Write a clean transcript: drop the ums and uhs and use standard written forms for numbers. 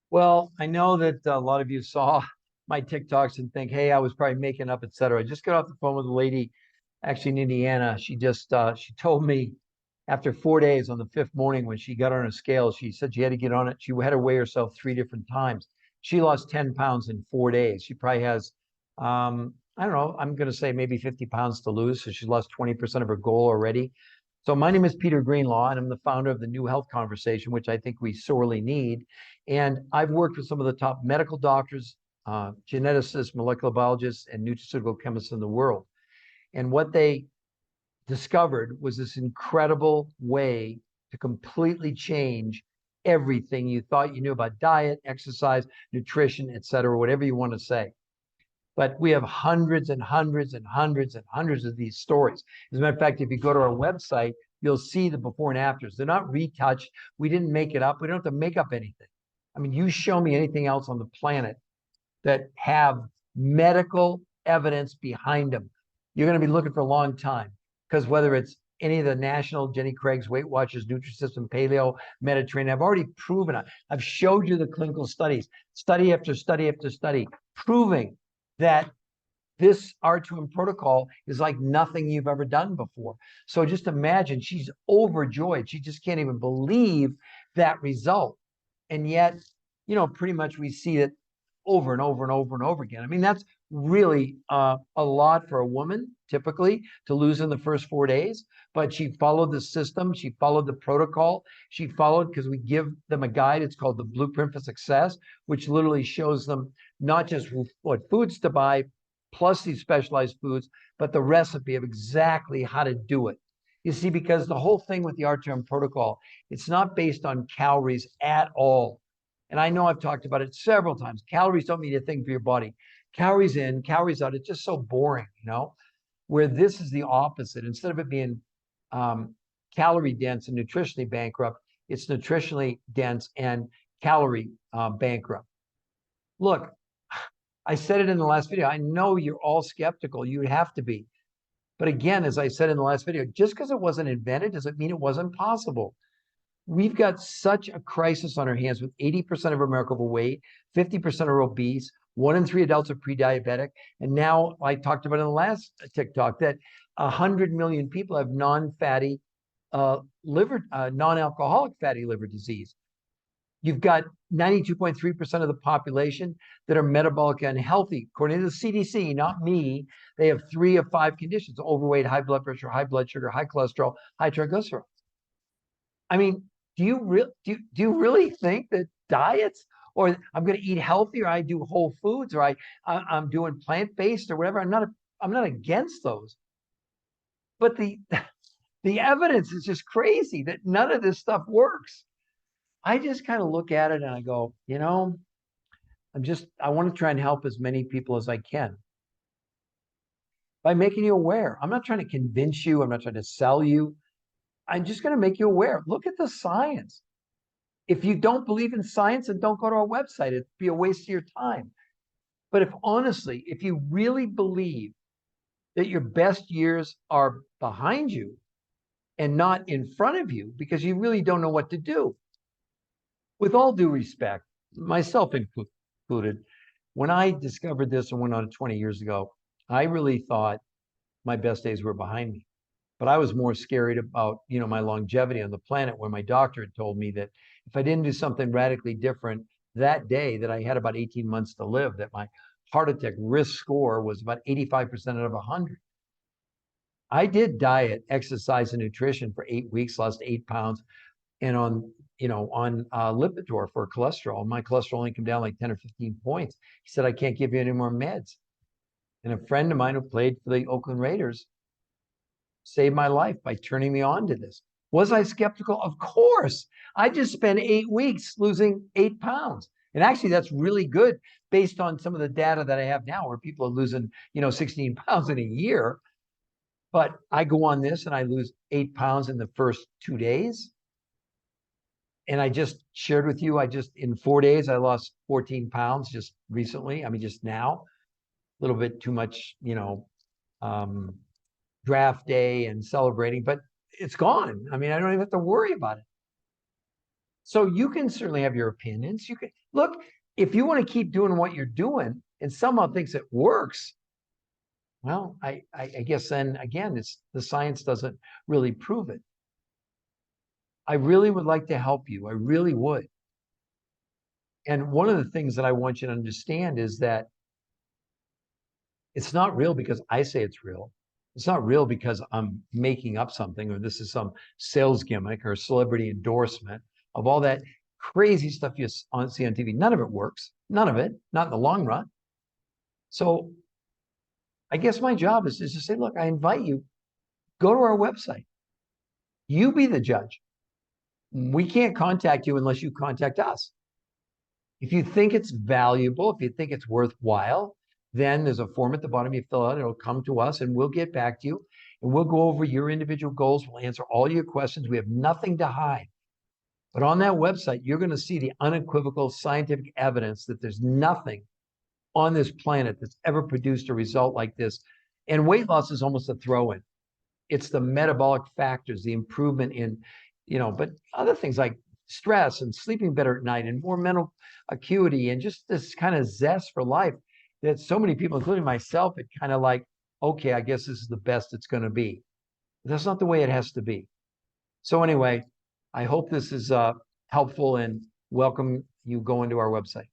Well, I know that a lot of you saw my TikToks and think, hey, I was probably making up, etc. I just got off the phone with a lady actually in Indiana. She told me after 4 days on the fifth morning when she got on a scale, she said she had to get on it. She had to weigh herself three different times. She lost 10 pounds in 4 days. She probably has, I don't know, I'm going to say maybe 50 pounds to lose. So she lost 20% of her goal already. So my name is Peter Greenlaw, and I'm the founder of the New Health Conversation, which I think we sorely need. And I've worked with some of the top medical doctors, geneticists, molecular biologists, and nutraceutical chemists in the world. And what they discovered was this incredible way to completely change everything you thought you knew about diet, exercise, nutrition, et cetera, whatever you want to say. But we have hundreds and hundreds and hundreds and hundreds of these stories. As a matter of fact, if you go to our website, you'll see the before and afters. They're not retouched. We didn't make it up. We don't have to make up anything. I mean, you show me anything else on the planet that have medical evidence behind them. You're going to be looking for a long time, because whether it's any of the national Jenny Craig's, Weight Watchers, Nutrisystem, Paleo, Mediterranean, I've already proven it. I've showed you the clinical studies, study after study after study, proving that this R2M protocol is like nothing you've ever done before. So just imagine, she's overjoyed. She just can't even believe that result. And yet, pretty much we see it over and over and over and over again. I mean, that's really a lot for a woman typically to lose in the first 4 days, but she followed the system. She followed the protocol. She followed, because we give them a guide. It's called the Blueprint for Success, which literally shows them not just what foods to buy, plus these specialized foods, but the recipe of exactly how to do it. You see, because the whole thing with the R2M protocol, it's not based on calories at all. And I know I've talked about it several times. Calories don't mean a thing for your body. Calories in, calories out. It's just so boring, where this is the opposite. Instead of it being calorie dense and nutritionally bankrupt, it's nutritionally dense and calorie bankrupt. Look, I said it in the last video. I know you're all skeptical. You'd have to be. But again, as I said in the last video, just because it wasn't invented doesn't mean it wasn't possible. We've got such a crisis on our hands with 80% of America overweight, 50% are obese, 1 in 3 adults are pre-diabetic. And now I talked about in the last TikTok that 100 million people have non-fatty non-alcoholic fatty liver disease. You've got 92.3% of the population that are metabolic unhealthy. According to the CDC, not me, they have 3 of 5 conditions: overweight, high blood pressure, high blood sugar, high cholesterol, high triglycerides. I mean, do you really think that diets, or I'm going to eat healthy, or I do whole foods, or I'm doing plant-based or whatever? I'm not against those, but the evidence is just crazy that none of this stuff works. I just kind of look at it and I go, I want to try and help as many people as I can by making you aware. I'm not trying to convince you. I'm not trying to sell you. I'm just going to make you aware. Look at the science. If you don't believe in science, then don't go to our website. It'd be a waste of your time. But if you really believe that your best years are behind you and not in front of you, because you really don't know what to do, with all due respect, myself included, when I discovered this and went on it 20 years ago, I really thought my best days were behind me. But I was more scared about, my longevity on the planet, where my doctor had told me that if I didn't do something radically different that day, that I had about 18 months to live, that my heart attack risk score was about 85% out of 100. I did diet, exercise, and nutrition for 8 weeks, lost 8 pounds, and on Lipitor for cholesterol. My cholesterol only came down like 10 or 15 points. He said, I can't give you any more meds. And a friend of mine who played for the Oakland Raiders saved my life by turning me on to this. Was I skeptical? Of course. I just spent 8 weeks losing 8 pounds. And actually, that's really good based on some of the data that I have now, where people are losing, 16 pounds in a year. But I go on this and I lose 8 pounds in the first 2 days. And I just shared with you, in 4 days, I lost 14 pounds just recently. I mean, just now, a little bit too much, draft day and celebrating, but it's gone. I mean, I don't even have to worry about it. So you can certainly have your opinions. You can look, if you want to keep doing what you're doing and somehow thinks it works, well, I guess then again, it's the science doesn't really prove it. I really would like to help you. I really would. And one of the things that I want you to understand is that it's not real because I say it's real. It's not real because I'm making up something or this is some sales gimmick or celebrity endorsement of all that crazy stuff you see on TV. None of it works. None of it, not in the long run. So I guess my job is to say, look, I invite you, go to our website. You be the judge. We can't contact you unless you contact us. If you think it's valuable, if you think it's worthwhile, then there's a form at the bottom you fill out. It'll come to us and we'll get back to you and we'll go over your individual goals. We'll answer all your questions. We have nothing to hide. But on that website, you're going to see the unequivocal scientific evidence that there's nothing on this planet that's ever produced a result like this. And weight loss is almost a throw-in. It's the metabolic factors, the improvement in, but other things like stress and sleeping better at night and more mental acuity and just this kind of zest for life that so many people, including myself, it kind of like, okay, I guess this is the best it's going to be. But that's not the way it has to be. So anyway, I hope this is helpful and welcome you go into our website.